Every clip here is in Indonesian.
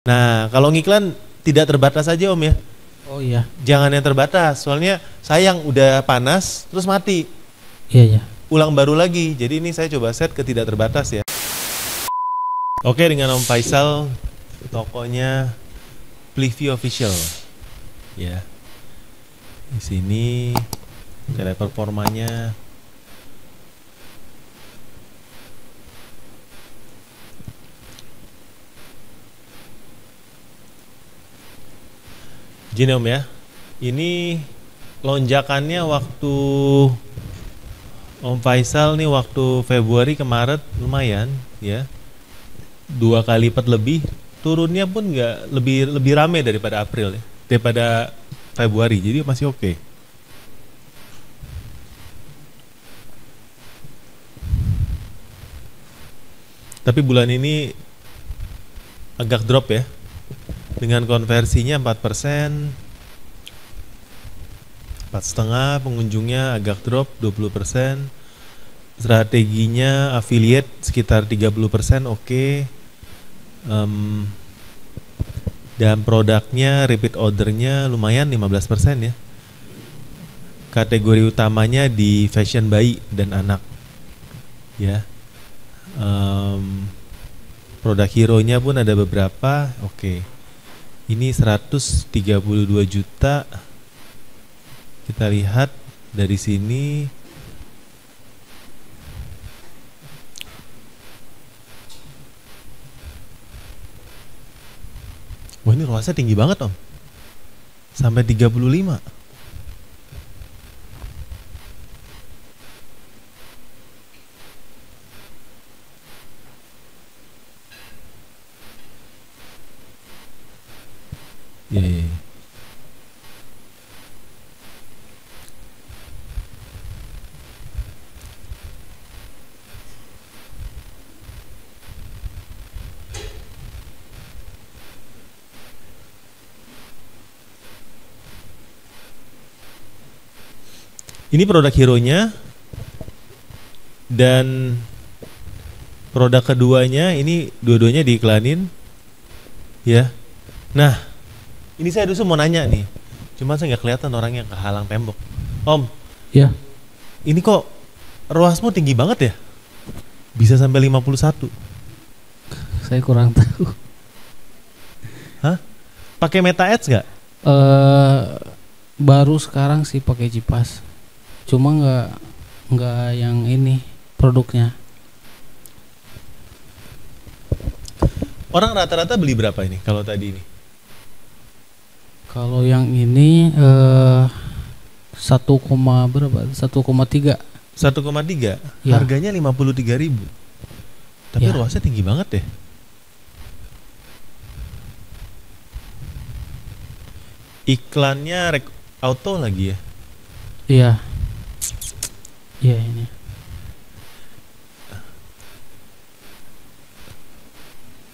Nah, kalau ngiklan tidak terbatas aja Om ya. Oh iya. Jangan yang terbatas, soalnya sayang udah panas terus mati. Iya ya. Ulang baru lagi. Jadi ini saya coba set ke tidak terbatas ya. Oke, dengan Om Faisal, tokonya Plivio Official. Ya. Di sini cara performanya. Gini Om ya. Ini lonjakannya waktu Om Faisal nih waktu Februari ke Maret lumayan ya. 2 kali lipat lebih. Turunnya pun nggak lebih rame daripada April ya. Daripada Februari. Jadi masih oke. Tapi bulan ini agak drop ya. Dengan konversinya 4%, 4,5, pengunjungnya agak drop 20%, strateginya affiliate sekitar 30% oke. Dan produknya repeat ordernya lumayan 15% ya. Kategori utamanya di fashion bayi dan anak ya. Produk hero-nya pun ada beberapa oke. Ini 132 juta. Kita lihat dari sini. Wah, ini ruasnya tinggi banget Om. Sampai 35. Ya. Ini produk hero-nya. Dan produk keduanya ini dua-duanya diiklanin. Ya. Nah, ini saya dulu mau nanya nih. Cuma saya nggak kelihatan orangnya kehalang tembok. Om. Ya. Ini kok ruasmu tinggi banget ya? Bisa sampai 51. Saya kurang tahu. Hah? Pakai Meta Ads nggak? Baru sekarang sih pakai Cipas. Cuma nggak yang ini produknya. Orang rata-rata beli berapa ini kalau tadi ini? Kalau yang ini 1, berapa? 1,3. 1,3. Ya. Harganya 53.000. Tapi Ya. ruasnya tinggi banget deh. Iklannya auto lagi ya. Iya. Iya ini.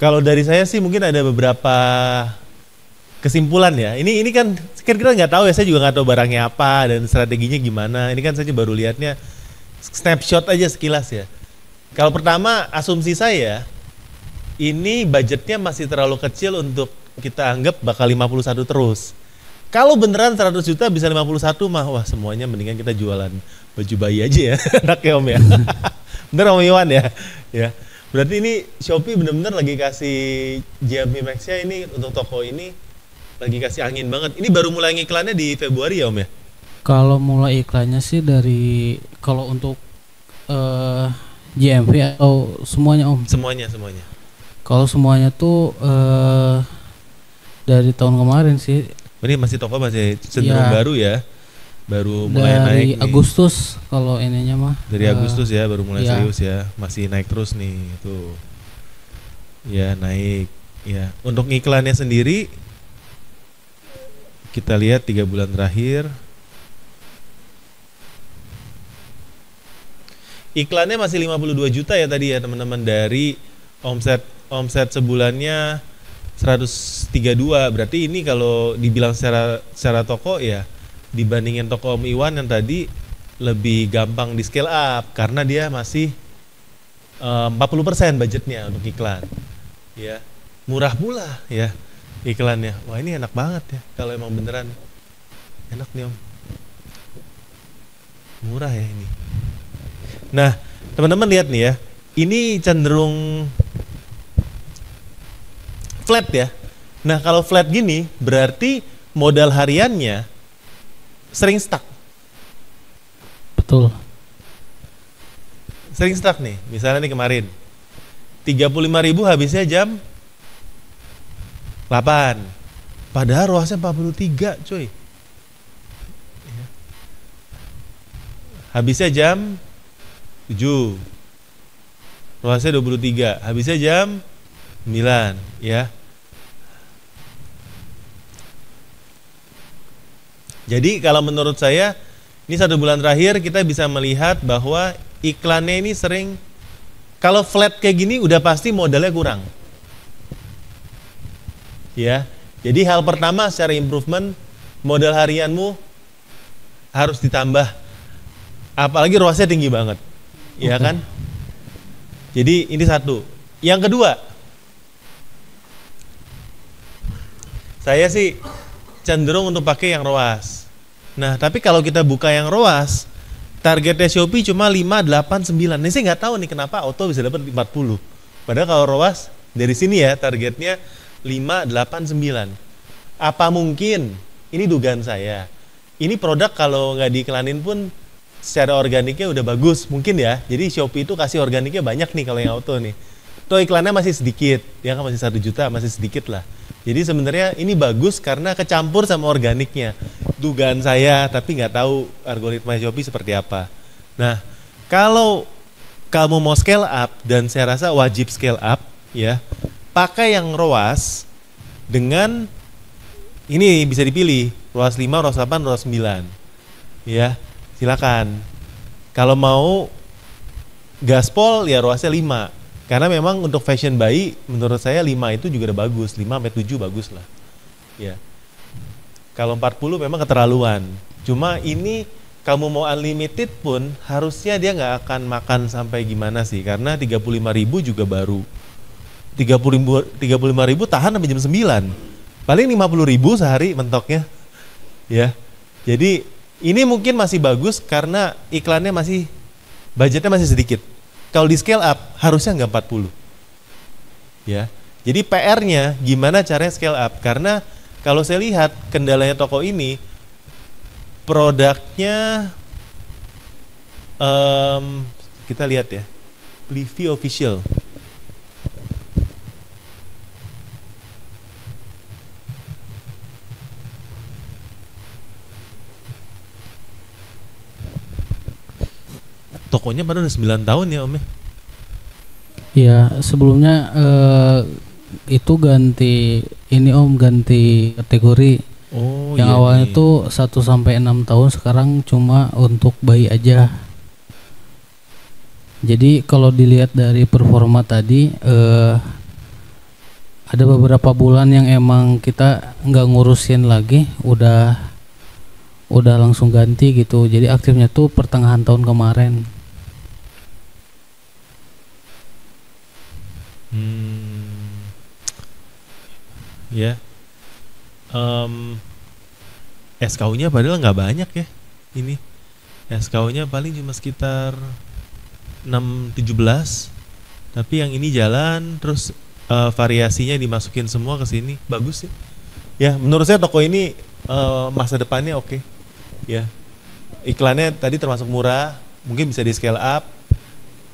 Kalau dari saya sih mungkin ada beberapa kesimpulan ya. Ini kan kira-kira nggak tahu ya, saya juga nggak tahu barangnya apa dan strateginya gimana. Ini kan saya baru lihatnya snapshot aja sekilas ya. Kalau pertama asumsi saya, ini budgetnya masih terlalu kecil untuk kita anggap bakal 51 terus. Kalau beneran 100 juta bisa 51 mah wah semuanya mendingan kita jualan baju bayi aja ya. Anaknya Om ya. Bener Om Iwan ya. Ya. Berarti ini Shopee bener-bener lagi kasih JMP Max-nya ini untuk toko ini lagi kasih angin banget. Ini baru mulai ngiklannya di Februari ya Om ya? Kalau mulai iklannya sih dari kalau untuk GMV atau semuanya Om? Semuanya. Kalau semuanya tuh dari tahun kemarin sih. Ini masih toko masih cenderung baru ya? Baru mulai naik dari nih. Agustus kalau ininya mah. Dari Agustus ya baru mulai iya. serius ya. Masih naik terus nih tuh. Ya naik ya. Untuk iklannya sendiri kita lihat 3 bulan terakhir. Iklannya masih 52 juta ya tadi ya teman-teman, dari omset sebulannya 132. Berarti ini kalau dibilang secara toko ya dibandingin toko Om Iwan yang tadi lebih gampang di scale up karena dia masih 40% budgetnya untuk iklan. Ya. murah pula ya iklannya. Wah ini enak banget ya kalau emang beneran enak nih Om. Murah ya ini. Nah teman-teman lihat nih ya, ini cenderung flat ya. Nah kalau flat gini berarti modal hariannya sering stuck. Betul. Sering stuck nih, misalnya nih kemarin 35.000 habisnya jam 8. Padahal ruasnya 43 cuy. Habisnya jam 7. Ruasnya 23. Habisnya jam 9 ya. Jadi kalau menurut saya ini 1 bulan terakhir kita bisa melihat bahwa iklannya ini sering, kalau flat kayak gini udah pasti modalnya kurang. Ya. Jadi hal pertama secara improvement modal harianmu harus ditambah. Apalagi ruasnya tinggi banget. Ya kan? Jadi ini satu. Yang kedua, saya sih cenderung untuk pakai yang ROAS. Nah, tapi kalau kita buka yang ROAS, targetnya Shopee cuma 589. Ini saya nggak tahu nih kenapa auto bisa dapat 40. Padahal kalau ROAS dari sini ya targetnya 589. Apa mungkin? Ini dugaan saya. Ini produk kalau nggak diiklanin pun secara organiknya udah bagus mungkin ya. Jadi Shopee itu kasih organiknya banyak nih kalau yang auto nih. Tuh iklannya masih sedikit, ya kan masih 1 juta, masih sedikit lah. Jadi sebenarnya ini bagus karena kecampur sama organiknya. Dugaan saya, tapi nggak tahu algoritma Shopee seperti apa. Nah, kalau kamu mau scale up, dan saya rasa wajib scale up, ya, pakai yang ROAS dengan ini bisa dipilih, ROAS 5, ROAS 8, ROAS 9. Ya, silakan. Kalau mau gaspol ya ROAS-nya 5. Karena memang untuk fashion buy menurut saya 5 itu juga udah bagus, 5 sampai 7 bagus lah. Ya. Kalau 40 memang keterlaluan. Cuma ini kamu mau unlimited pun harusnya dia nggak akan makan sampai gimana sih, karena 35.000 juga baru. 35.000 tahan sampai jam 9. Paling 50.000 sehari mentoknya. Ya. Jadi ini mungkin masih bagus karena iklannya masih, budgetnya masih sedikit. Kalau di scale up harusnya nggak 40. Ya. Jadi PR-nya gimana caranya scale up? Karena kalau saya lihat kendalanya toko ini, produknya kita lihat ya, Livy Official. Tokonya pada udah 9 tahun ya Om ya? Ya sebelumnya itu ganti ini Om, ganti kategori. Oh, yang iya awalnya nih. tuh 1 sampai 6 tahun, sekarang cuma untuk bayi aja. Jadi kalau dilihat dari performa tadi, ada beberapa bulan yang emang kita nggak ngurusin lagi, udah langsung ganti gitu. Jadi aktifnya tuh pertengahan tahun kemarin. Ya. SKU-nya padahal nggak banyak ya. Ini SKU-nya paling cuma sekitar 6-17. Tapi yang ini jalan terus, variasinya dimasukin semua ke sini. Bagus sih. Ya, menurut saya toko ini masa depannya oke. Ya. Iklannya tadi termasuk murah, mungkin bisa di scale up.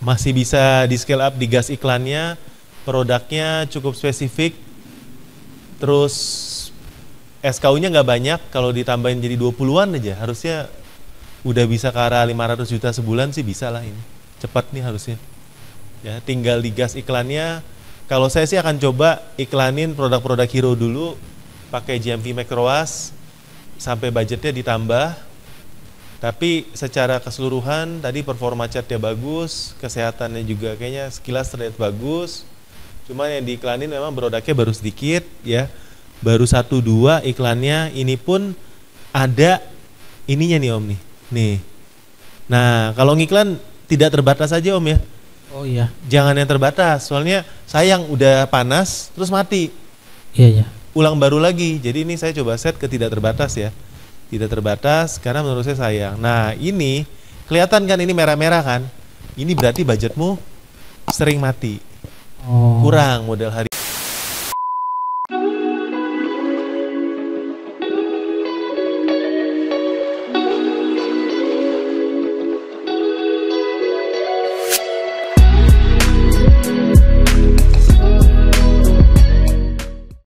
Masih bisa di scale up di gas iklannya. Produknya cukup spesifik. Terus SKU-nya nggak banyak, kalau ditambahin jadi 20-an aja harusnya udah bisa ke arah 500 juta sebulan sih, bisa lah ini. Cepat nih harusnya. Ya, tinggal digas iklannya. Kalau saya sih akan coba iklanin produk-produk hero dulu, pakai GMV Max ROAS sampai budgetnya ditambah. Tapi secara keseluruhan tadi performa chatnya bagus, kesehatannya juga kayaknya sekilas terlihat bagus. Cuman yang diiklanin memang produknya baru sedikit ya. Baru 1-2 iklannya, ini pun ada ininya nih Om nih. Nih. Nah, kalau ngiklan tidak terbatas aja Om ya. Oh iya. Jangan yang terbatas, soalnya sayang udah panas terus mati. Iya ya. Ulang baru lagi. Jadi ini saya coba set ke tidak terbatas ya. Tidak terbatas karena menurut saya sayang. Nah ini kelihatan kan ini merah-merah kan. Ini berarti budgetmu sering mati. Oh. Kurang model hari